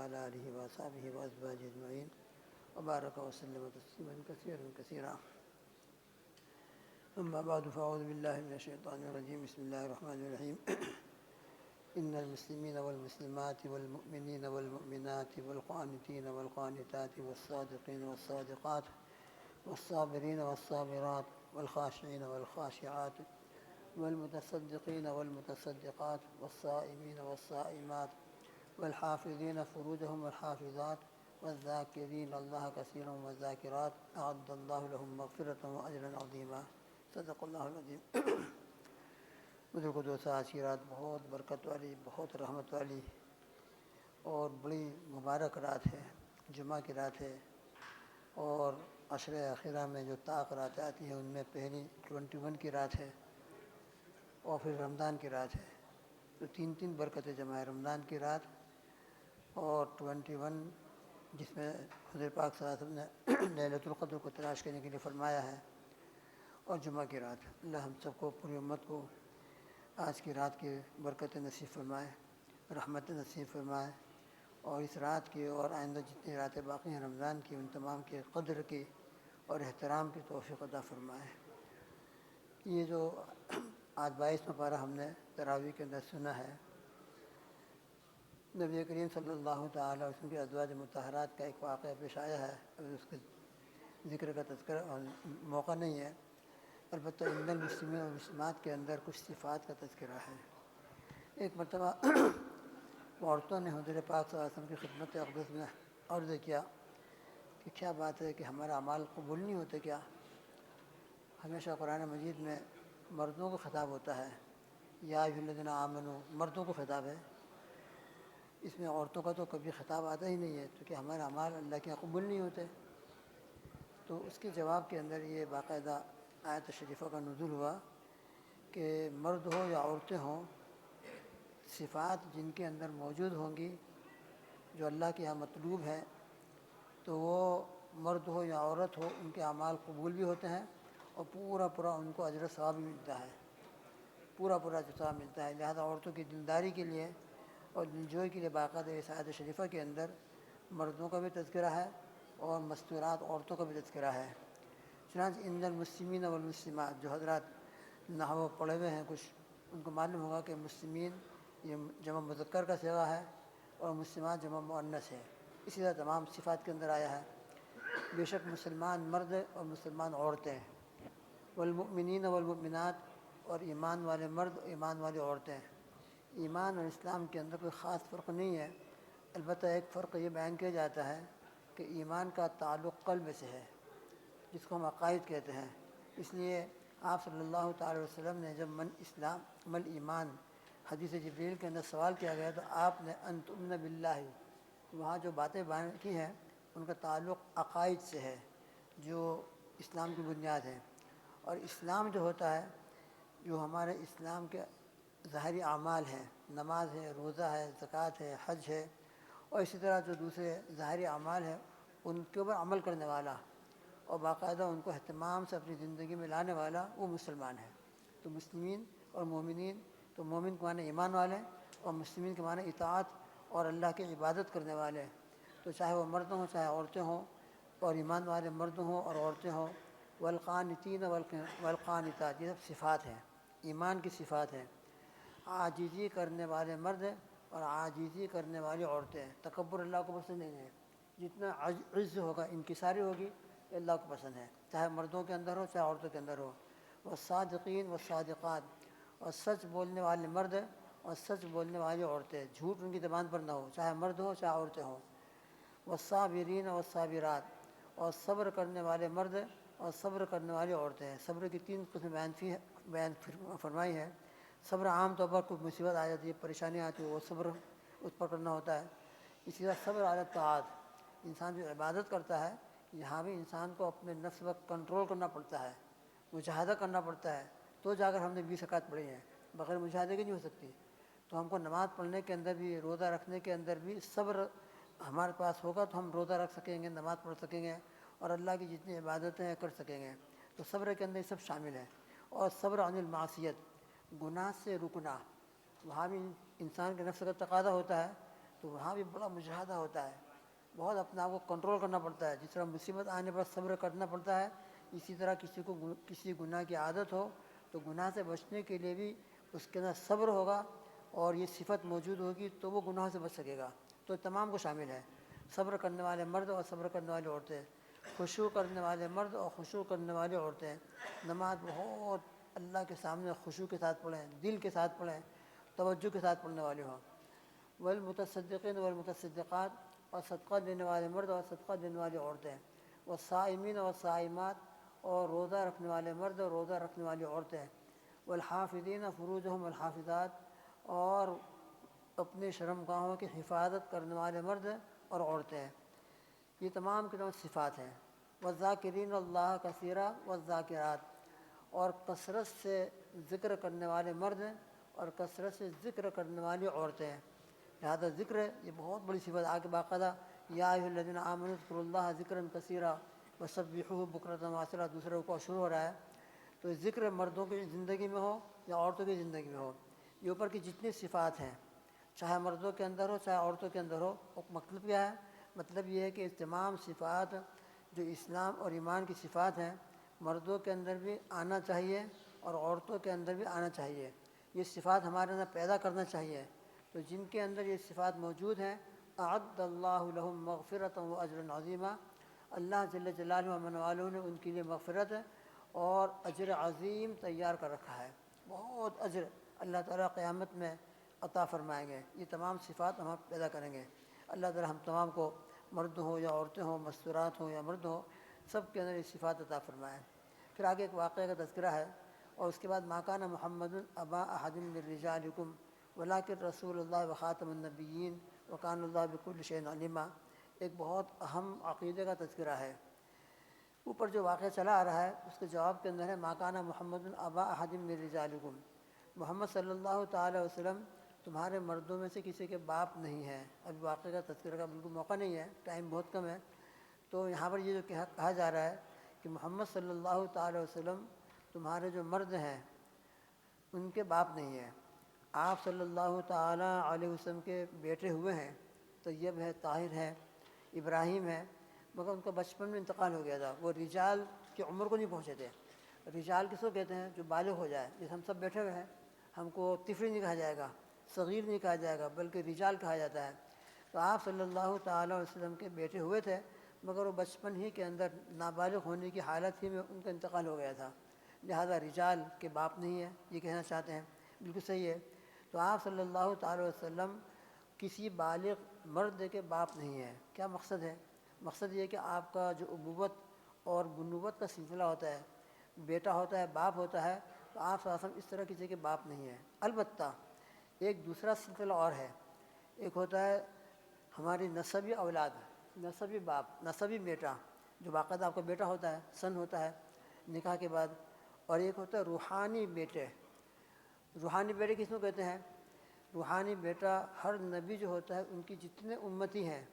وعلى آله وأصحابه وأزواجه أجمعين وبارك وسلم تسليما كثيرا كثيرا. أما بعد فأعوذ بالله من الشيطان الرجيم. بسم الله الرحمن الرحيم. إن المسلمين والمسلمات والمؤمنين والمؤمنات والقانتين والقانتات والصادقين والصادقات والصابرين والصابرات والخاشعين والخاشعات والمتصدقين والمتصدقات والصائمين والصائمات والحافظين فروجهم والحافظات والذاكرين الله كثيرا والذاكرات أعد الله لهم مغفرة وأجرا عظيما. صدق اللہ العظیم. بزرگوں دوستوں، آج کی رات بہت برکت والی، بہت رحمت والی اور بڑی مبارک رات ہے. جمعہ کی رات ہے اور عشر اخیرہ میں جو طاق راتیں آتی ہیں ان میں پہلی 21 کی رات ہے اور پھر رمضان کی رات ہے. تو تین برکتیں جمع ہے. رمضان کی رات اور 21 جس میں حضور پاک صلی اللہ علیہ وسلم نے لیلۃ القدر کو تلاش کرنے کے لیے فرمایا ہے، اور جمعہ کی رات. اللہ ہم سب کو، پوری امت کو آج کی رات کی برکت نصیب فرمائے، رحمت نصیب فرمائے، اور اس رات کی اور آئندہ جتنی راتیں باقی ہیں رمضان کی ان تمام کی قدر کی اور احترام کی توفیق عطا فرمائے. یہ جو آج 22واں پارہ ہم نے تراویح کے اندر سنا ہے، نبی کریم صلی اللہ تعالیٰ علیہ وسلم کی ازواج مطہرات کا ایک واقعہ پیش آیا ہے. ابھی اس کے ذکر کا تذکرہ موقع نہیں ہے، البتہ ان المسلمین و مسلمات کے اندر کچھ صفات کا تذکرہ ہے. ایک مرتبہ عورتوں نے حضور پاک صلی اللہ علیہ وسلم کی خدمت اقدس میں عرض کیا کہ کیا بات ہے کہ ہمارا اعمال قبول نہیں ہوتے کیا؟ ہمیشہ قرآن مجید میں مردوں کو خطاب ہوتا ہے، یا ایھا الذین آمنوا، مردوں کو خطاب ہے. اس میں عورتوں کا تو کبھی خطاب آتا ہی نہیں ہے. تو کہ ہمارے اعمال اللہ کے یہاں قبول نہیں ہوتے. تو اس کے جواب کے اندر یہ باقاعدہ آیت شریفہ کا نزول ہوا کہ مرد ہو یا عورتیں ہوں، صفات جن کے اندر موجود ہوں گی جو اللہ کے یہاں مطلوب ہے، تو وہ مرد ہو یا عورت ہو ان کے اعمال قبول بھی ہوتے ہیں اور پورا ان کو اجر و ثواب بھی ملتا ہے، پورا ثواب ملتا ہے. لہذا عورتوں کی دلداری کے لیے اور دلجوئی کے لیے باقاعدہ اس آیت شریفہ کے اندر مردوں کا بھی تذکرہ ہے اور مستورات عورتوں کا بھی تذکرہ ہے. چنانچہ ان المسلمین والمسلمات، جو حضرات نحو پڑھے ہوئے ہیں کچھ، ان کو معلوم ہوگا کہ مسلمین یہ جمع مذکر کا صیغہ ہے اور مسلمات جمع مؤنث ہے. اسی طرح تمام صفات کے اندر آیا ہے. بے شک مسلمان مرد اور مسلمان عورتیں، والمؤمنین والمؤمنات، اور ایمان والے مرد اور ایمان والی عورتیں. ایمان اور اسلام کے اندر کوئی خاص فرق نہیں ہے، البتہ ایک فرق یہ بیان کیا جاتا ہے کہ ایمان کا تعلق قلب سے ہے، جس کو ہم عقائد کہتے ہیں. اس لیے آپ صلی اللہ تعالی وسلم نے جب من اسلام مل ایمان حدیث جبریل کے اندر سوال کیا گیا تو آپ نے ان تؤمن باللہ، وہاں جو باتیں بیان کی ہیں ان کا تعلق عقائد سے ہے جو اسلام کی بنیاد ہے. اور اسلام جو ہوتا ہے، جو ہمارے اسلام کے ظاہری اعمال ہیں، نماز ہے، روزہ ہے، زکوٰۃ ہے، حج ہے، اور اسی طرح جو دوسرے ظاہری اعمال ہیں ان کے اوپر عمل کرنے والا اور باقاعدہ ان کو اہتمام سے اپنی زندگی میں لانے والا، وہ مسلمان ہے. تو مسلمین اور مومنین، تو مومن کے معنی ایمان والے اور مسلمین کے معنی اطاعت اور اللہ کی عبادت کرنے والے. تو چاہے وہ مرد ہوں چاہے عورتیں ہوں، اور ایمان والے مرد ہوں اور عورتیں ہوں. والقانتین والقانتات، یہ سب صفات ہیں، ایمان کی صفات ہیں. عاجزی کرنے والے مرد اور عاجزی کرنے والی عورتیں. تکبر اللہ کو پسند نہیں ہے. جتنا عجز ہوگا، انکساری ہوگی، یہ اللہ کو پسند ہے، چاہے مردوں کے اندر ہو چاہے عورتوں کے اندر ہو. والصادقین والصادقات، اور سچ بولنے والے مرد اور سچ بولنے والی عورتیں، جھوٹ ان کی زبان پر نہ ہو، چاہے مرد ہو چاہے عورتیں ہوں. والصابرین والصابرات، اور صبر کرنے والے مرد اور صبر کرنے والی عورتیں. صبر کی 3 قسم بیان فرمائی ہے. صبر عام طور پر کوئی مصیبت آ جاتی ہے، پریشانی آتی ہے، وہ صبر اس پر کرنا ہوتا ہے. اسی طرح صبر علی الطاعات، انسان جو عبادت کرتا ہے یہاں بھی انسان کو اپنے نفس پر کنٹرول کرنا پڑتا ہے، مجاہدہ کرنا پڑتا ہے. تو جا کر ہم نے 20 رکعت پڑھی ہیں، بغیر مجاہدے کی نہیں ہو سکتی. تو ہم کو نماز پڑھنے کے اندر بھی، روزہ رکھنے کے اندر بھی صبر ہمارے پاس ہوگا تو ہم روزہ رکھ سکیں گے، نماز پڑھ سکیں گے اور اللہ کی جتنی عبادتیں ہیں کر سکیں گے. تو صبر کے اندر یہ سب شامل ہے. اور صبر عن المعصیت، گناہ سے رکنا، وہاں بھی انسان کے نفس کا تقاضا ہوتا ہے تو وہاں بھی بڑا مجاہدہ ہوتا ہے، بہت اپنے آپ کو کنٹرول کرنا پڑتا ہے. جس طرح مصیبت آنے پر صبر کرنا پڑتا ہے، اسی طرح کسی کو کسی گناہ کی عادت ہو تو گناہ سے بچنے کے لیے بھی اس کے اندر صبر ہوگا اور یہ صفت موجود ہوگی تو وہ گناہ سے بچ سکے گا. تو تمام کو شامل ہے، صبر کرنے والے مرد اور صبر کرنے والی عورتیں، خشوع کرنے والے مرد اور خشوع کرنے والی عورتیں. نماز بہت اللہ کے سامنے خشوع کے ساتھ پڑھیں، دل کے ساتھ پڑھیں، توجہ کے ساتھ پڑھنے والے ہوں. والمتصدقین والمتصدقات، اور صدقہ دینے والے مرد اور صدقہ دینے والی عورتیں. والصائمین والصائمات، اور روزہ رکھنے والے مرد اور روزہ رکھنے والی عورتیں. والحافظین فروجہم والحافظات، اور اپنے شرمگاہوں کی حفاظت کرنے والے مرد اور عورتیں. یہ تمام کی تمام صفات ہیں. والذاکرین اللہ کثیرا والذاکرات، اور کثرت سے ذکر کرنے والے مرد اور کثرت سے ذکر کرنے والی عورتیں. لہذا ذکر یہ بہت بڑی صفت آگے باقاعدہ یا ایھا الذین آمنوا اذکروا اللہ ذکرا کثیرا وسبحوہ بکرۃ واسیلا دوسرے رکوع شروع ہو رہا ہے. تو ذکر مردوں کی زندگی میں ہو یا عورتوں کی زندگی میں ہو، یہ اوپر کی جتنی صفات ہیں چاہے مردوں کے اندر ہو چاہے عورتوں کے اندر ہو، مطلب کیا ہے؟ مطلب یہ ہے کہ تمام صفات جو اسلام اور ایمان کی صفات ہیں مردوں کے اندر بھی آنا چاہیے اور عورتوں کے اندر بھی آنا چاہیے. یہ صفات ہمارے اندر پیدا کرنا چاہیے. تو جن کے اندر یہ صفات موجود ہیں، اعد اللہ لہم مغفرۃ واجرا عظیما، اللہ جل جلالہ و من والہ نے ان کے لیے مغفرت اور اجر عظیم تیار کر رکھا ہے. بہت اجر اللہ تعالیٰ قیامت میں عطا فرمائیں گے. یہ تمام صفات ہم پیدا کریں گے. اللہ تعالیٰ ہم تمام کو، مرد ہوں یا عورتیں ہوں، مستورات ہوں یا مرد ہوں، سب کے اندر یہ صفات عطا فرمائیں. پھر آگے ایک واقعہ کا تذکرہ ہے، اور اس کے بعد ما کان محمد ابا احد من رجالکم ولکن رسول اللہ وخاتم النبیین وکان اللہ بکل شیء علیما. ایک بہت اہم عقیدے کا تذکرہ ہے. اوپر جو واقعہ چلا آ رہا ہے اس کے جواب کے اندر ہے ما کان محمد ابا احد من رجالکم، محمد صلی اللہ تعالی وسلم تمہارے مردوں میں سے کسی کے باپ نہیں ہے. ابھی واقعے کا تذکرہ کا بالکل موقع نہیں ہے، ٹائم بہت کم ہے. تو یہاں پر یہ جو کہا جا رہا ہے کہ محمد صلی اللہ تعالی وسلم تمہارے جو مرد ہیں ان کے باپ نہیں ہیں. آپ صلی اللہ تعالی علیہ وسلم کے بیٹے ہوئے ہیں، طیب ہے، طاہر ہے، ابراہیم ہے، مگر ان کا بچپن میں انتقال ہو گیا تھا. وہ رجال کی عمر کو نہیں پہنچے تھے. رجال کس کو کہتے ہیں؟ جو بالغ ہو جائے. جیسے ہم سب بیٹھے ہوئے ہیں، ہم کو طفل نہیں کہا جائے گا، صغیر نہیں کہا جائے گا، بلکہ رجال کہا جاتا ہے. تو آپ صلی اللہ تعالی علیہ وسلم کے بیٹے ہوئے تھے، مگر وہ بچپن ہی کے اندر نابالغ ہونے کی حالت ہی میں ان کا انتقال ہو گیا تھا. لہذا رجال کے باپ نہیں ہے، یہ کہنا چاہتے ہیں. بالکل صحیح ہے. تو آپ صلی اللہ تعالی وسلم کسی بالغ مرد کے باپ نہیں ہیں. کیا مقصد ہے؟ مقصد یہ ہے کہ آپ کا جو ابوت اور بنوت کا سلسلہ ہوتا ہے، بیٹا ہوتا ہے، باپ ہوتا ہے، تو آپ صلی اللہ علیہ وسلم اس طرح کسی کے باپ نہیں ہیں. البتہ ایک دوسرا سلسلہ اور ہے. ایک ہوتا ہے ہماری نسبی اولاد، نسبی باپ، نسبی بیٹا، جو باقاعدہ آپ کا بیٹا ہوتا ہے، سن ہوتا ہے نکاح کے بعد. اور ایک ہوتا ہے روحانی بیٹے. روحانی بیٹے کس کو کہتے ہیں؟ روحانی بیٹا ہر نبی جو ہوتا ہے ان کی جتنے امتی ہیں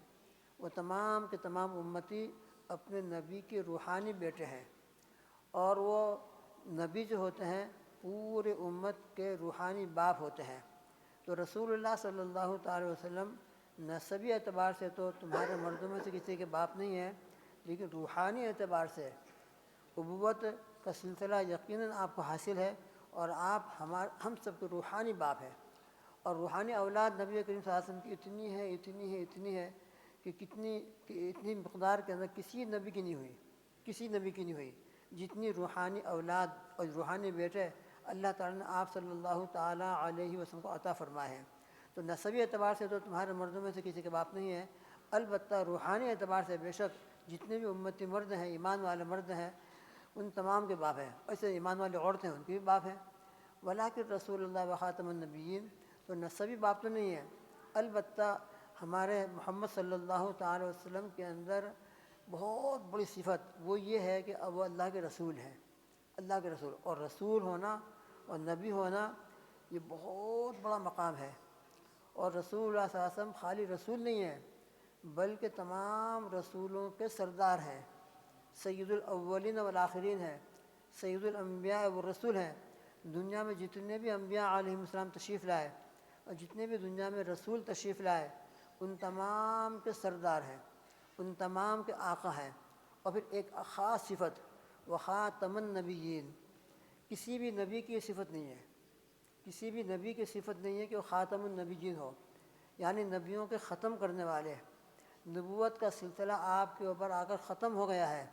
وہ تمام کے تمام امتی اپنے نبی کے روحانی بیٹے ہیں. اور وہ نبی جو ہوتے ہیں پورے امت کے روحانی باپ ہوتے ہیں. تو رسول اللہ صلی اللہ تعالی وسلم نسبی اعتبار سے تو تمہارے مردوں میں سے کسی کے باپ نہیں ہیں، لیکن روحانی اعتبار سے ابوت کا سلسلہ یقیناً آپ کو حاصل ہے، اور آپ ہم سب کے روحانی باپ ہیں. اور روحانی اولاد نبی کریم صلی اللہ علیہ وسلم کی اتنی ہے کہ اتنی مقدار کے اندر کسی نبی کی نہیں ہوئی، کسی نبی کی نہیں ہوئی جتنی روحانی اولاد اور روحانی بیٹے اللہ تعالیٰ نے آپ صلی اللہ تعالیٰ علیہ وسلم کو عطا فرمائے ہیں. تو نسبی اعتبار سے تو تمہارے مردوں میں سے کسی کے باپ نہیں ہیں، البتہ روحانی اعتبار سے بے شک جتنے بھی امتی مرد ہیں، ایمان والے مرد ہیں، ان تمام کے باپ ہیں. ایسے ایمان والے عورتیں ہیں، ان کے بھی باپ ہیں. ولکن رسول اللہ وخاتم النبیین، تو نسبی باپ تو نہیں ہے، البتہ ہمارے محمد صلی اللہ تعالی وسلم کے اندر بہت بڑی صفت وہ یہ ہے کہ اب وہ اللہ کے رسول ہیں. اللہ کے رسول، اور رسول ہونا اور نبی ہونا یہ بہت بڑا مقام ہے. اور رسول اللہ صلی اللہ علیہ وسلم خالی رسول نہیں ہیں بلکہ تمام رسولوں کے سردار ہیں، سید الاولین والآخرین ہیں، سید الانبیاء والرسول ہیں. دنیا میں جتنے بھی انبیاء علیہ السلام تشریف لائے اور جتنے بھی دنیا میں رسول تشریف لائے ان تمام کے سردار ہیں، ان تمام کے آقا ہیں۔ اور پھر ایک خاص صفت، وخاتم النبیین، کسی بھی نبی کی یہ صفت نہیں ہے، کسی بھی نبی کی صفت نہیں ہے کہ وہ خاتم النبیین ہو، یعنی نبیوں کے ختم کرنے والے۔ نبوت کا سلسلہ آپ کے اوپر آ کر ختم ہو گیا ہے،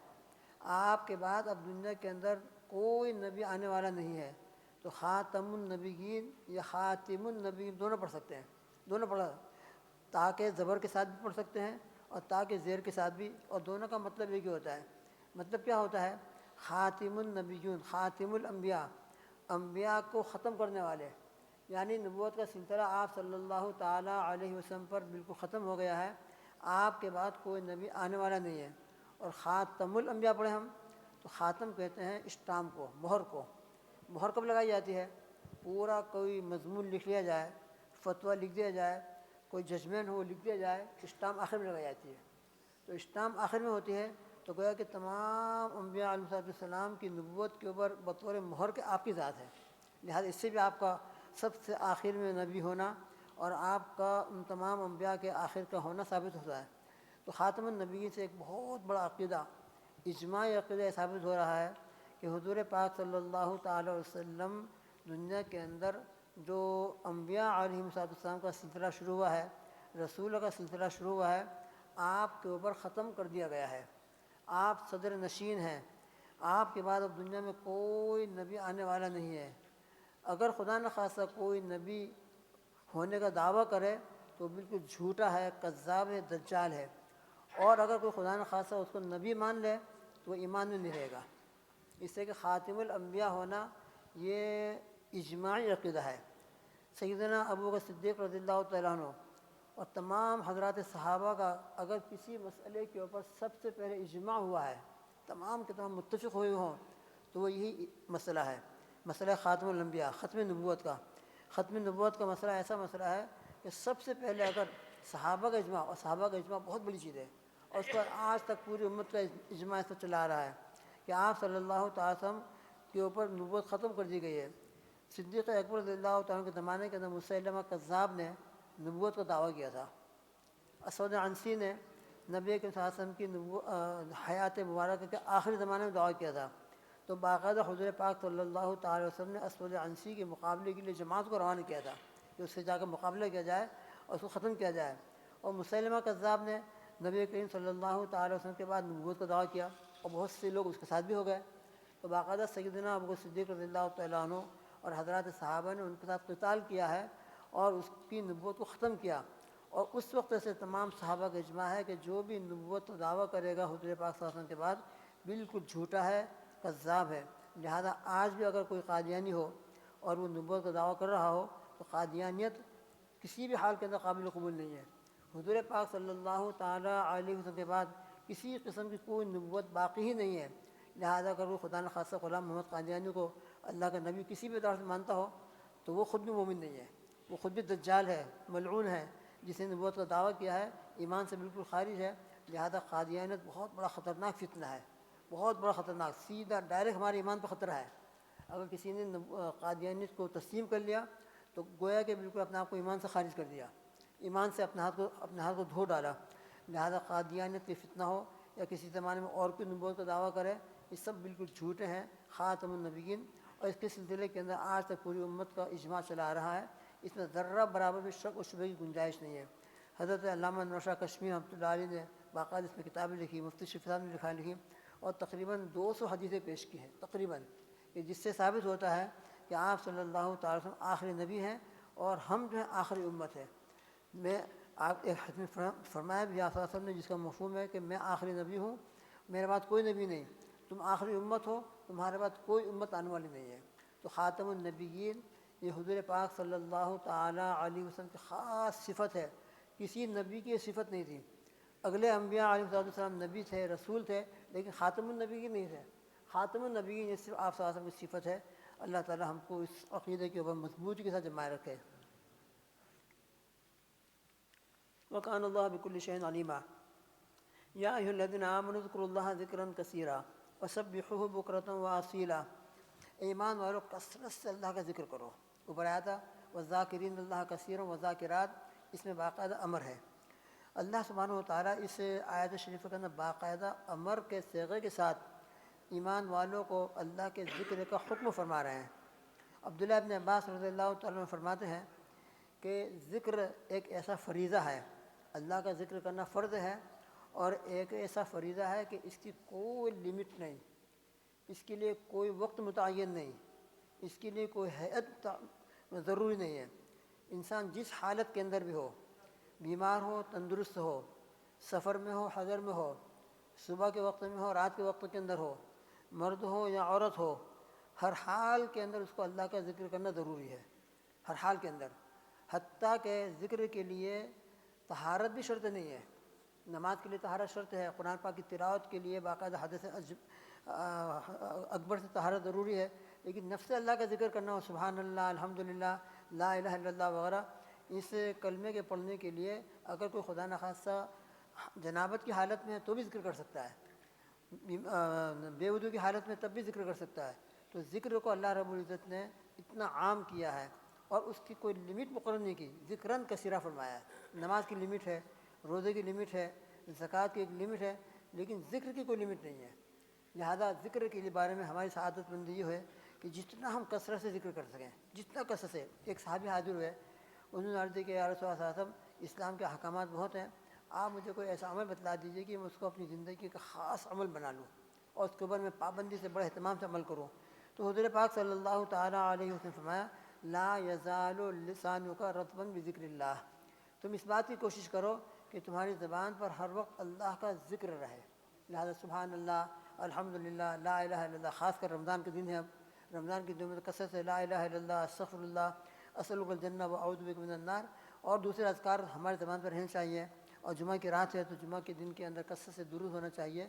آپ کے بعد اب دنیا کے اندر کوئی نبی آنے والا نہیں ہے۔ تو خاتم النبیین یا خاتم النبیین دونوں پڑھ سکتے ہیں، دونوں پڑھا، تاکہ زبر کے ساتھ بھی پڑھ سکتے ہیں اور تاکہ زیر کے ساتھ بھی، اور دونوں کا مطلب ایک ہی ہوتا ہے۔ مطلب کیا ہوتا ہے؟ خاتم النبیون، خاتم الانبیاء، انبیاء کو ختم کرنے والے، یعنی نبوت کا سلسلہ آپ صلی اللہ تعالیٰ علیہ وسلم پر بالکل ختم ہو گیا ہے، آپ کے بعد کوئی نبی آنے والا نہیں ہے۔ اور خاتم الانبیاء پڑھیں ہم، تو خاتم کہتے ہیں اسٹامپ کو، مہر کو۔ مہر کب لگائی جاتی ہے؟ پورا کوئی مضمون لکھ لیا جائے، فتویٰ لکھ دیا جائے، کوئی ججمنٹ ہو لکھ دیا جائے، اسٹامپ آخر میں لگائی جاتی ہے۔ تو اسٹامپ آخر میں ہوتی ہے، تو گویا کہ تمام انبیاء علیہ السلام کی نبوت کے اوپر بطور مہر کے آپ کی ذات ہے، لہٰذا اس سے بھی آپ کا سب سے آخر میں نبی ہونا اور آپ کا ان تمام انبیاء کے آخر کا ہونا ثابت ہوتا ہے۔ تو خاتم النبیین سے ایک بہت بڑا عقیدہ، اجماعی عقیدہ ثابت ہو رہا ہے کہ حضور پاک صلی اللہ تعالی علیہ وسلم دنیا کے اندر جو انبیاء علیہ السلام کا سلسلہ شروع ہوا ہے، رسول کا سلسلہ شروع ہوا ہے، آپ کے اوپر ختم کر دیا گیا ہے۔ آپ صدر نشین ہیں، آپ کے بعد اب دنیا میں کوئی نبی آنے والا نہیں ہے۔ اگر خدا نخواستہ کوئی نبی ہونے کا دعویٰ کرے تو بالکل جھوٹا ہے، کذاب ہے، دجال ہے، اور اگر کوئی خدا نخواستہ اس کو نبی مان لے تو وہ ایمان میں نہیں رہے گا۔ اس سے کہ خاتم الانبیاء ہونا یہ اجماعی عقیدہ ہے۔ سیدنا ابو بکر صدیق رضی اللہ تعالیٰ عنہ اور تمام حضرات صحابہ کا اگر کسی مسئلے کے اوپر سب سے پہلے اجماع ہوا ہے، تمام کے تمام متفق ہوئے ہوں، تو وہ یہی مسئلہ ہے، مسئلہ خاتم الانبیاء، ختم نبوت کا۔ ختم نبوت کا مسئلہ ایسا مسئلہ ہے کہ سب سے پہلے اگر صحابہ کا اجماع، اور صحابہ کا اجماع بہت بڑی چیز ہے، اور اس پر آج تک پوری امت کا اجماع ایسا چلا آ رہا ہے کہ آپ صلی اللہ تعالی وسلم کے اوپر نبوت ختم کر دی گئی ہے۔ صدیق اکبر رضی اللہ تعالیٰ کے زمانے کے اندر مسیلمہ کذاب نے نبوت کا دعویٰ کیا تھا۔ اسود عنسی نے نبی کے صلی اللہ علیہ وسلم کی حیات مبارکہ کے آخری زمانے میں دعویٰ کیا تھا۔ تو باقاعدہ حضور پاک صلی اللہ تعالی وسلم نے اسود عنسی کے مقابلے کے لیے جماعت کو روانہ کیا تھا کہ اس سے جا کر مقابلہ کیا جائے اور اس کو ختم کیا جائے۔ اور مسیلمہ کذاب نے نبی کریم صلی اللہ تعالی وسلم کے بعد نبوت کا دعویٰ کیا، اور بہت سے لوگ اس کے ساتھ بھی ہو گئے۔ تو باقاعدہ سیدنا ابو بکر صدیق رضی اللہ تعالیٰ عنہ اور حضرات صحابہ نے ان کے ساتھ قتال کیا ہے اور اس کی نبوت کو ختم کیا۔ اور اس وقت سے تمام صحابہ کا اجماع ہے کہ جو بھی نبوت کا دعویٰ کرے گا حضور پاک صلی اللہ علیہ وسلم کے بعد بالکل جھوٹا ہے، کذاب ہے۔ لہذا آج بھی اگر کوئی قادیانی ہو اور وہ نبوت کا دعویٰ کر رہا ہو تو قادیانیت کسی بھی حال کے اندر قابل قبول نہیں ہے۔ حضور پاک صلی اللہ تعالیٰ علیہ وسلم کے بعد کسی قسم کی کوئی نبوت باقی ہی نہیں ہے۔ لہذا اگر وہ خدا نخواستہ غلام محمد قادیانی کو اللہ کا نبی کسی بھی طرح سے مانتا ہو تو وہ خود بھی مومن نہیں ہے، وہ خود بھی دجال ہے، ملعون ہے، جس نے نبوت کا دعویٰ کیا ہے ایمان سے بالکل خارج ہے۔ لہذا قادیانیت بہت بڑا خطرناک فتنہ ہے، بہت بڑا خطرناک، سیدھا ڈائریکٹ ہمارے ایمان پر خطرہ ہے۔ اگر کسی نے قادیانیت کو تسلیم کر لیا تو گویا کہ بالکل اپنے آپ کو ایمان سے خارج کر دیا، ایمان سے اپنے ہاتھ کو دھو ڈالا۔ لہذا قادیانیت کی فتنہ ہو یا کسی زمانے میں اور کوئی نبوت کا دعویٰ کرے، یہ سب بالکل جھوٹے ہیں، خاتم النبیین۔ اور اس کے سلسلے کے اندر آج تک پوری امت کا اجماع چلا آ رہا ہے، اس میں ذرہ برابر بھی شک و شبہ کی گنجائش نہیں ہے۔ حضرت علامہ انور شاہ کشمیری رحمۃ اللہ علیہ نے باقاعدہ اس میں کتابیں لکھی، مفتی شفیع صاحب نے لکھی، اور تقریباً 200 حدیثیں پیش کی ہیں تقریباً، کہ جس سے ثابت ہوتا ہے کہ آپ صلی اللہ تعالی وسلم آخری نبی ہیں اور ہم جو ہیں آخری امت ہے۔ میں آپ ایک حدیث میں فرمایا بھی آپ صلی اللہ علیہ وسلم نے، جس کا مفہوم ہے کہ میں آخری نبی ہوں، میرے بعد کوئی نبی نہیں، تم آخری امت ہو، تمہارے بعد کوئی امت آنے والی نہیں ہے۔ تو خاتم النبیین یہ حضور پاک صلی اللہ تعالیٰ علیہ وسلم کی خاص صفت ہے، کسی نبی کی یہ صفت نہیں تھی۔ اگلے انبیاء علیہ السلام نبی تھے، رسول تھے، لیکن خاتم النبیین نہیں تھے۔ خاتم النبیین یہ صرف آپ صلی اللہ علیہ وسلم کی صفت ہے۔ اللہ تعالیٰ ہم کو اس عقیدے کے اوپر مضبوطی کے ساتھ جمائے رکھے۔ وَكَانَ اللَّهُ بِكُلِّ شَيْءٍ عَلِيمًا يَا أَيُّهَا الَّذِينَ آمَنُوا اذْكُرُوا اللَّهَ ذِكْرًا كَثِيرًا وَسَبِّحُوهُ بُكْرَةً وَأَصِيلًا۔ ایمان والو کثرت سے اللہ کا ذکر کرو۔ اوپر آیا تھا وَالذَّاكِرِينَ اللَّهَ كَثِيرًا وَالذَّاكِرَاتِ، اس میں باقاعدہ امر ہے۔ اللہ سبحانہ و تعالیٰ اس آیت شریف کے اندر باقاعدہ امر کے صیغے کے ساتھ ایمان والوں کو اللہ کے ذکر کا حکم فرما رہے ہیں۔ عبداللہ ابن عباس رضی اللہ تعالیٰ عنہ فرماتے ہیں کہ ذکر ایک ایسا فریضہ ہے، اللہ کا ذکر کرنا فرض ہے، اور ایک ایسا فریضہ ہے کہ اس کی کوئی لمٹ نہیں، اس کے لیے کوئی وقت متعین نہیں، اس کے لیے کوئی ہیئت ضروری نہیں ہے۔ انسان جس حالت کے اندر بھی ہو، بیمار ہو، تندرست ہو، سفر میں ہو، حضر میں ہو، صبح کے وقت میں ہو، رات کے وقت کے اندر ہو، مرد ہو یا عورت ہو، ہر حال کے اندر اس کو اللہ کا ذکر کرنا ضروری ہے، ہر حال کے اندر۔ حتیٰ کہ ذکر کے لیے طہارت بھی شرط نہیں ہے۔ نماز کے لیے طہارت شرط ہے، قرآن پاک کی تلاوت کے لیے باقاعدہ حدث اکبر سے طہارت ضروری ہے، لیکن نفس اللہ کا ذکر کرنا ہو، سبحان اللہ، الحمدللہ، لا الہ الا اللہ وغیرہ، اس کلمے کے پڑھنے کے لیے اگر کوئی خدا نخواستہ جنابت کی حالت میں ہے تو بھی ذکر کر سکتا ہے، بے وضو کی حالت میں تب بھی ذکر کر سکتا ہے۔ تو ذکر کو اللہ رب العزت نے اتنا عام کیا ہے اور اس کی کوئی لمٹ مقرر نہیں کی، ذکراً کثیرہ فرمایا ہے۔ نماز کی لمٹ ہے، روزے کی لمٹ ہے، زکوٰۃ کی ایک لمٹ ہے، لیکن ذکر کی کوئی لمٹ نہیں ہے۔ لہذا ذکر کے بارے میں ہماری سعادت مندی یہ ہے کہ جتنا ہم کثرت سے ذکر کر سکیں، جتنا کثرت سے۔ ایک صحابی حاضر ہوئے، انہوں نے عرض کی کہ یا رسول اللہ صلی اللہ علیہ وسلم، اسلام کے احکامات بہت ہیں، آپ مجھے کوئی ایسا عمل بتلا دیجیے کہ میں اس کو اپنی زندگی کا خاص عمل بنا لوں اور اس کے اوپر میں پابندی سے، بڑے اہتمام سے عمل کروں۔ تو حضور پاک صلی اللہ تعالیٰ علیہ وسلم نے فرمایا، لا یزال لسانک رطبا بذکر اللہ، تم اس بات کی کوشش کرو کہ تمہاری زبان پر ہر وقت اللہ کا ذکر رہے۔ لہذا سبحان اللہ، الحمدللہ، لا الہ الا اللہ، خاص کر رمضان کے دن ہے، اب رمضان کے دن میں کثرت سے لا الہ الا اللہ، استغفر اللہ، اسألک الجنہ واعوذ بک من النار، اور دوسرے اذکار ہماری زبان پر رہنے چاہیے۔ اور جمعہ کی رات ہے تو جمعہ کے دن کے اندر کثرت سے درود ہونا چاہیے۔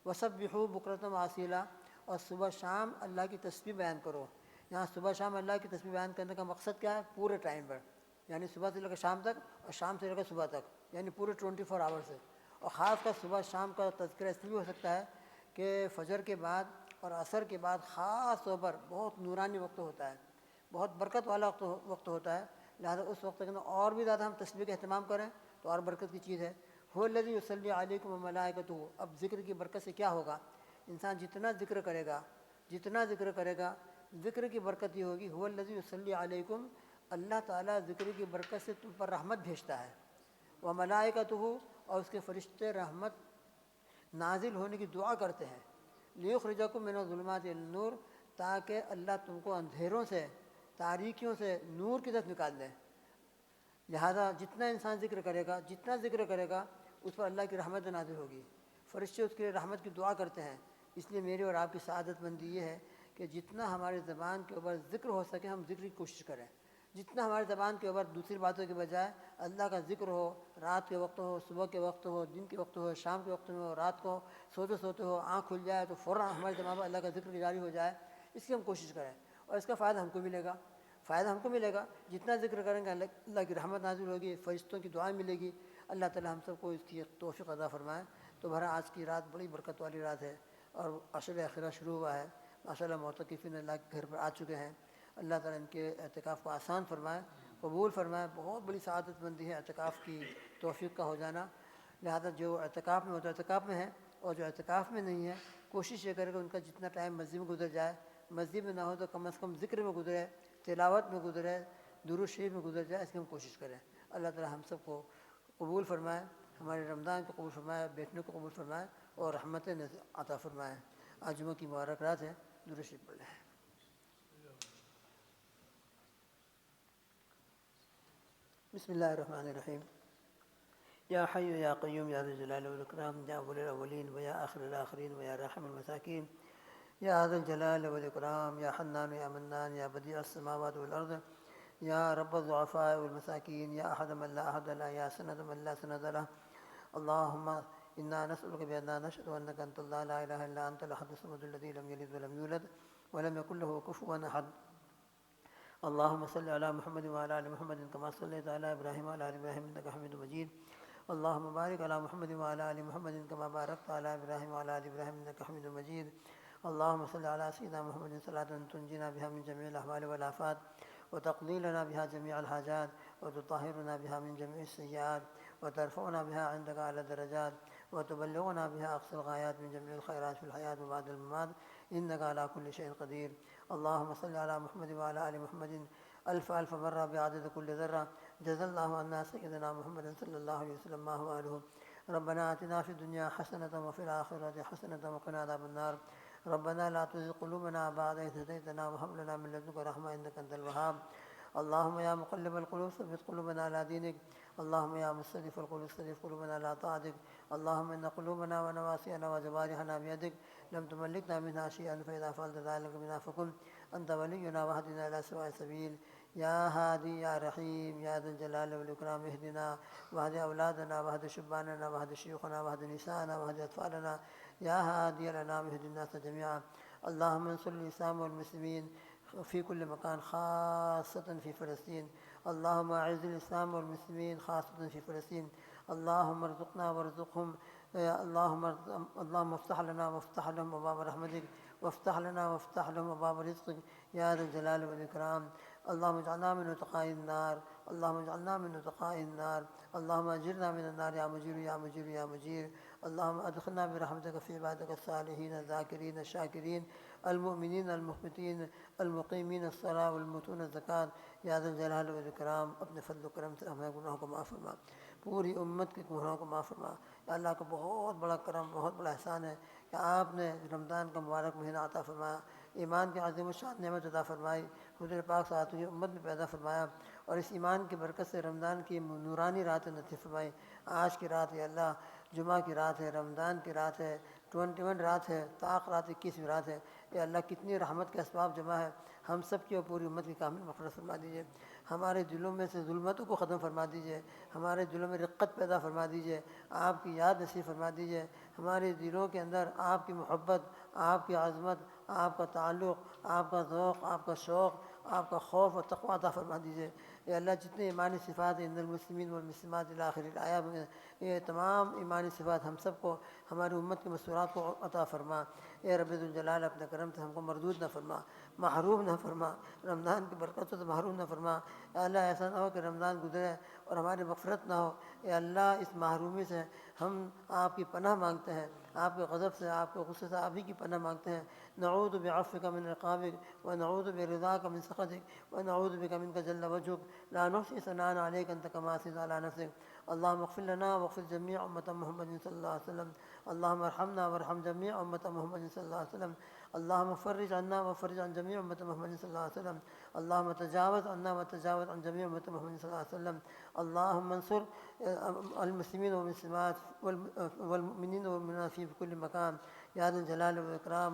وسبحوا بکرۃ واسیلا، اور صبح شام اللہ کی تسبیح بیان کرو۔ یہاں صبح شام اللہ کی تسبیح بیان کرنے کا مقصد کیا ہے؟ پورے ٹائم پر، یعنی صبح سے لے کر شام تک اور شام سے لے کر صبح تک، یعنی پورے 24 آور سے۔ اور خاص کر صبح شام کا تذکرہ اس لیے بھی ہو سکتا ہے کہ فجر کے بعد اور عصر کے بعد خاص طور پر بہت نورانی وقت ہوتا ہے، بہت برکت والا وقت ہوتا ہے، لہذا اس وقت کے اندر اور بھی زیادہ ہم تسبیح کا اہتمام کریں تو اور برکت کی چیز ہے۔ هو الذی یصلی علیکم وملائکتہ، اب ذکر کی برکت سے کیا ہوگا؟ انسان جتنا ذکر کرے گا، جتنا ذکر کرے گا، ذکر کی برکت یہ ہوگی، هو الذی یصلی علیکم، اللہ تعالیٰ ذکر کی برکت سے تم پر رحمت بھیجتا ہے، وملائکتہ، اور اس کے فرشتے رحمت نازل ہونے کی دعا کرتے ہیں، لیخرجکم من الظلمات الی النور، تاکہ اللہ تم کو اندھیروں سے، تاریکیوں سے نور کی طرف نکال دے۔ لہذا جتنا انسان ذکر کرے گا، جتنا ذکر کرے گا، اس پر اللہ کی رحمت نازل ہوگی، فرشتے اس کے لیے رحمت کی دعا کرتے ہیں۔ اس لیے میری اور آپ کی سعادت مندی یہ ہے کہ جتنا ہماری زبان کے اوپر ذکر ہو سکے ہم ذکر کی کوشش کریں، جتنا ہماری زبان کے اوپر دوسری باتوں کے بجائے اللہ کا ذکر ہو، رات کے وقت ہو، صبح کے وقت ہو، دن کے وقت ہو، شام کے وقت میں ہو، رات کو سوتے سوتے ہو، آنکھ کھل جائے تو فوراً ہماری زبان پر اللہ کا ذکر جاری ہو جائے، اس کی ہم کوشش کریں، اور اس کا فائدہ ہم کو ملے گا۔ فائدہ ہم کو ملے گا، جتنا ذکر کریں گے اللہ کی رحمت نازل ہوگی، فرشتوں کی دعائیں ملے گی۔ اللہ تعالی ہم سب کو اس کی توفیق عطا فرمائے۔ تو بہرحال آج کی رات بڑی برکت والی رات ہے اور عشر اخیرہ شروع ہوا ہے، ماشاءاللہ معتکفین اللہ کے گھر پر آ چکے ہیں۔ اللہ تعالیٰ ان کے اعتکاف کو آسان فرمائے، قبول فرمائے۔ بہت بڑی سعادت مندی ہے اعتکاف کی توفیق کا ہو جانا، لہذا جو اعتکاف میں ہوتا ہے اعتکاف میں ہے، اور جو اعتکاف میں نہیں ہے کوشش یہ کرے کہ ان کا جتنا ٹائم مسجد میں گزر جائے، مسجد میں نہ ہو تو کم از کم ذکر میں گزرے، تلاوت میں گزرے، درود شریف میں گزر جائے، اس کی ہم کوشش کریں۔ اللہ تعالی ہم سب کو قبول فرمائے، ہمارے رمضان کو قبول فرمائے، بیٹھنے کو قبول فرمائے اور رحمت عطا فرمائے۔ آج جمعہ کی مبارک رات ہے، درود شریف پڑھ لیں۔ بسم اللہ الرحمن الرحیم۔ یا حی یا قیوم یا ذی الجلال والاکرام، یا اول الاولین و یا آخر الآخرین و یا راحم المساکین، یا ذا الجلال والاکرام، یا حنان یا منان، یا بدیع السماوات والارض، یا رب الضعفاء والمساکین، یا احد من لا احد له، یا سند من لا سند له، اللهم انا نسألك بأننا نشهد انك انت الله لا اله الا انت الاحد الصمد الذي لم يلد ولم يولد ولم يكن له كفوا احد، اللهم صل على محمد وعلى ال محمد كما صليت على ابراهيم وعلى ال ابراهيم انك حميد مجيد، اللهم بارك على محمد وعلى ال محمد كما باركت على ابراهيم وعلى ال ابراهيم انك حميد مجيد، اللهم صل على سيدنا محمد صلاة تنجينا بها من جميع الاحوال والآفات وتقضي لنا بها جميع الحاجات وتطهرنا بها من جميع السيئات وترفعنا بها عندك أعلى الدرجات وتبلغنا بها أقصى الغايات من جميع الخيرات في الحياة وبعد الممات إنك على كل شيء قدير. اللهم صل على محمد وعلى آل محمد ألف ألف مرة بعدد كل ذرة. جزا الله عنا سيدنا محمد صلى الله عليه وسلم ما هو أهله. ربنا آتنا في الدنيا حسنة وفي الآخرة حسنة وقنا عذاب النار. ربنا لا تزغ قلوبنا بعد إذ هديتنا وهب لنا من لدنك رحمة إنك أنت الوهاب. اللهم يا مقلب القلوب ثبت قلوبنا على دينك. اللهم يا مصرف القلوب صرف قلوبنا على طاعتك. اللهم إن قلوبنا ونواسينا وجوارحنا بيدك لم تملكنا منها شيئا فإذا فعلت ذلك بنا فكن أنت ولينا واهدنا إلى سواء السبيل. يا هادي يا رحيم يا ذا الجلال والإكرام اهدنا واهد أولادنا واهد شباننا واهد شيوخنا واهد نساءنا واهد أطفالنا يا هادي الأنام اهد الناس جميعا. اللهم انصر الإسلام والمسلمين في كل مكان خاصة في فلسطين. اللهم أعز الإسلام والمسلمين خاصة في فلسطين. اللهم ارزقنا وارزقهم. اللهم افتح لنا وافتح لهم أبواب رحمتك وافتح لنا وافتح لهم أبواب رزقك يا ذا الجلال والإكرام. اللهم اجعلنا من اتقاء النار. اللهم اجعلنا من اتقاء النار. اللهم اجرنا من النار يا مجير يا مجير يا مجير. اللهم ادخلنا برحمتك في عبادك الصالحين الذاكرين الشاكرين المؤمنين المخبتين المقيمين الصلاة والمؤتون الزکات یا ذا الجلال والإکرام. اپنے فضل و کرم سے ہمیں گناہوں کو معاف فرما، پوری امت کے گناہوں کو معاف فرما. یا اللہ کا بہت بڑا کرم، بہت بڑا احسان ہے کہ آپ نے رمضان کا مبارک مہینہ عطا فرمایا، ایمان کی عظیم الشان نعمت عطا فرمائی، حضور پاک صلی اللہ علیہ وسلم امت میں پیدا فرمایا، اور اس ایمان کی برکت سے رمضان کی نورانی رات نصیب فرمائی. آج کی رات یا اللہ جمعہ کی رات ہے، رمضان کی رات ہے، 21 رات ہے، طاق رات 21ویں رات ہے. اے اللہ کتنی رحمت کے اسباب جمع ہے، ہم سب کی اور پوری امت کی کامل مغفرت فرما دیجیے. ہمارے دلوں میں سے ظلمتوں کو ختم فرما دیجیے، ہمارے دلوں میں رقت پیدا فرما دیجیے، آپ کی یاد نصیب فرما دیجیے. ہمارے دلوں کے اندر آپ کی محبت، آپ کی عظمت، آپ کا تعلق، آپ کا ذوق، آپ کا شوق، آپ کا خوف اور تقویٰ عطا فرما دیجیے. اے اللہ جتنے ایمانی صفات ہیں ان المسلمین والمسلمات الی آخر الآیہ میں، یہ تمام ایمانی صفات ہم سب کو، ہماری امت کے مستورات کو عطا فرما. اے رب ذوالجلال اپنے کرم سے ہم کو مردود نہ فرما، محروم نہ فرما، رمضان کی برکتوں سے محروم نہ فرما. اے اللہ ایسا نہ ہو کہ رمضان گزرے اور ہماری مغفرت نہ ہو. اے اللہ اس محرومی سے ہم آپ کی پناہ مانگتے ہیں، آپ کے غضب سے، آپ کے غصے سے آپ ہی کی پناہ مانگتے ہیں. نعوذ بعفوک من عقابک ونعوذ برضاک من سخطک ونعوذ بک منک جل وجهک لا نحصی ثناء علیک انت کما اثنیت علی نفسک. اللهم اغفر لنا واغفر جميع أمة محمد صلى الله عليه وسلم. اللهم ارحمنا وارحم جميع أمة محمد صلى الله عليه وسلم. اللهم فرج عنا وفرج عن جميع أمة محمد صلى الله عليه وسلم. اللهم تجاوز عنا وتجاوز عن جميع أمة محمد صلى الله عليه وسلم. اللهم انصر المسلمين والمسلمات والمؤمنين والمؤمنات في كل مكان یا ذا الجلال والإکرام.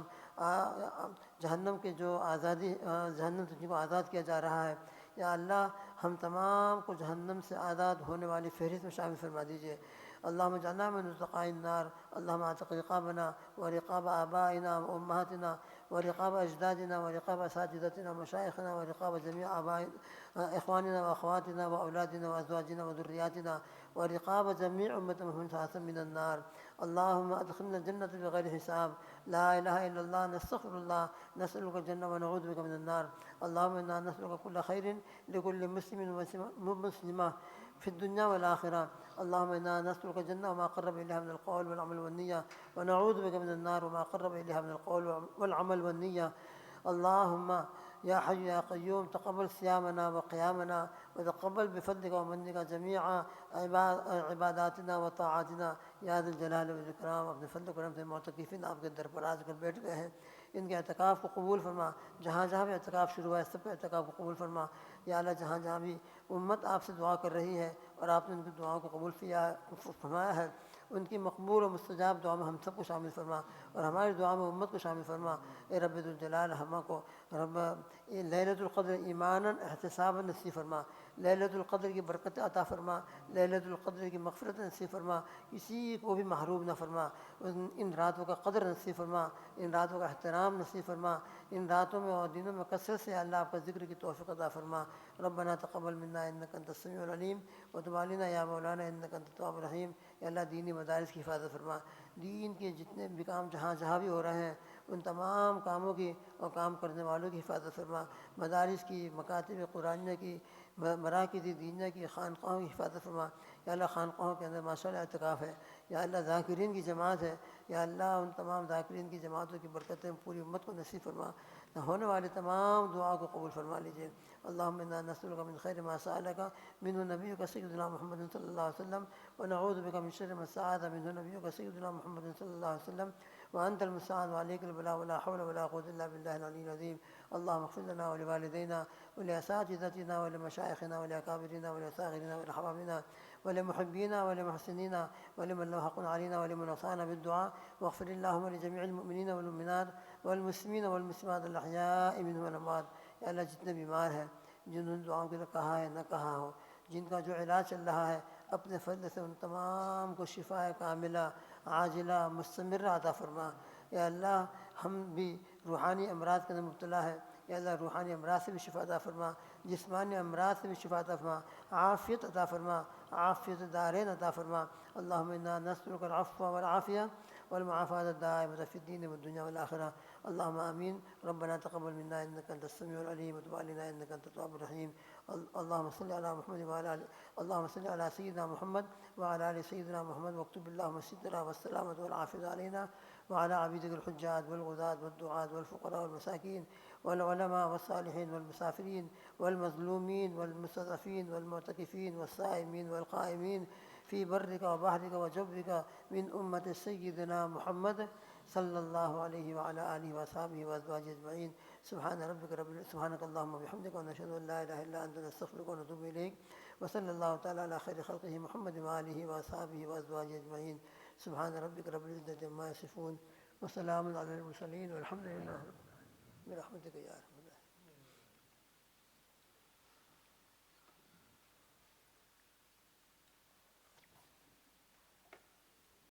جہنم کے جو آزادی، جہنم سے جن کو آزاد کیا جا رہا ہے، یا اللہ ہم تمام کو جہنم سے آزاد ہونے والی فہرست میں شامل فرما دیجیے. اللهم اجعلنا من اتقاء النار. اللهم اعتق رقابنا ورقاب آبائنا وأمهاتنا ورقاب أجدادنا ورقاب أساتذتنا ومشايخنا ورقاب جميع إخواننا وأخواتنا وأولادنا وأزواجنا وذرياتنا ورقاب جميع أمة محمد صلى الله عليه وسلم من النار. اللهم أدخلنا الجنة بغير حساب. لا إله إلا الله، نستغفر الله، نسألك الجنة ونعوذ بك من النار. اللهم إنا نسألك كل خير لكل مسلم ومسلمة في الدنيا والآخرة. اللهم إنا نسألك الجنة وما قرب إليها من القول والعمل والنية، ونعوذ بك من النار وما قرب إليها من القول والعمل والنية. اللهم يا حي يا قيوم تقبل صيامنا وقيامنا وتقبل بفضلك ومنك جميع عباداتنا وطاعاتنا یا ذا الجلال والإکرام. اپنے فضل و کرم سے معتکفین آپ کے در پر آج کر بیٹھ گئے ہیں، ان کے اعتکاف کو قبول فرما. جہاں جہاں بھی اعتکاف شروع ہے سب کے اعتکاف کو قبول فرما. یا اللہ جہاں جہاں بھی امت آپ سے دعا کر رہی ہے اور آپ نے ان کی دعاؤں کو قبول فرمایا ہے، ان کی مقبول و مستجاب دعا میں ہم سب کو شامل فرما اور ہماری دعا میں امت کو شامل فرما. اے رب ذوالجلال ہم کو رب لیلۃ القدر ایمانا احتسابا نصیب فرما. لیلۃ القدر کی برکت عطا فرما، لیلۃ القدر کی مغفرت نصیب فرما، کسی کو بھی محروم نہ فرما. ان راتوں کا قدر نصیب فرما، ان راتوں کا احترام نصیب فرما، ان راتوں میں اور دنوں میں کثرت سے اللہ آپ کا ذکر کی توفیق عطا فرما. ربنا تقبل منا انک انت السمیع العلیم وتب علینا یا مولانا انک انت التواب الرحیم. یا اللہ دینی مدارس کی حفاظت فرما، دین کے جتنے بھی کام جہاں جہاں بھی ہو رہے ہیں ان تمام کاموں کی اور کام کرنے والوں کی حفاظت فرما. مدارس کی، مکاتب قرآنیہ کی، مراکز دینہ کی خانقاہوں کی حفاظت فرما. یا اللہ خانقاہوں کے اندر ماشاء اللہ اعتکاف ہے. یا اللہ ذاکرین کی جماعت ہے. یا اللہ ان تمام ذاکرین کی جماعتوں کی برکتیں پوری امت کو نصیب فرما. ہونے والے تمام دعاؤں کو قبول فرما لیجیے. اللہم انا نسألک من خیر ما سألک منہ نبیک سیدنا محمد صلی اللہ علیہ وسلم ونعوذ بک من شر ما استعاذ منہ نبیک سیدنا محمد صلی اللہ علیہ وسلم وانت المستعان وعلیک البلاء ولا حول ولا قوة الا باللہ العلی العظیم. اللہم اغفر لنا ولوالدینا ولاساتذتنا ولمشائخنا ولاکابرنا ولصاغرنا ولحبابنا ولمحبینا ولمحسنینا ولمن له حق علينا ولمن وصانا بالدعاء. واغفر اللهم لجميع المؤمنين والمؤمنات والمسلمين والمسلمات الاحیاء منهم والاموات. یا اللہ جتنے بیمار ہیں جنہوں نے دعاؤں کے لیے کہا ہے نہ کہا ہو، جن کا جو علاج چل رہا ہے اپنے فضل سے ان تمام کو شفا کاملہ عاجلہ مستمرہ عطا فرما. یا اللہ ہم بھی روحانی امراض کے اندر مبتلا ہے، یا اللہ روحانی امراض سے بھی شفا عطا فرما، جسمانی امراض سے بھی شفا عطا فرما، عافیت عطا فرما، عافیت دارین عطا فرما. اللہم انا نسألک العفو والعافیہ والمعافاة الدائمة في الدين والدنيا والآخرة. اللهم آمين. ربنا تقبل منا إنك أنت السميع العليم وتب علينا إنك أنت التواب الرحيم. اللهم صل على محمد وعلى آله، اللهم صل على سيدنا محمد وعلى آل سيدنا محمد واكتب اللهم الستر والسلامة والعافية علينا وعلى عبيدك الحجاج والغزاة والدعاة والفقراء والمساكين والعلماء والصالحين والمسافرين والمظلومين والمستضعفين والمعتكفين والصائمين والقائمين في برك وبحرك وجبك من أمة سيدنا محمد صلى الله عليه وعلى آله وأصحابه وأزواجه أجمعين. سبحانك اللهم وبحمدك ونشهد أن لا إله إلا أنت نستغفرك ونتوب إليك. وصلى الله تعالى على خير خلقه محمد وآله وأصحابه وأزواجه أجمعين. سبحان ربك رب العزة عما يصفون وسلام على المرسلين والحمد لله رب العالمين برحمتك يا رب.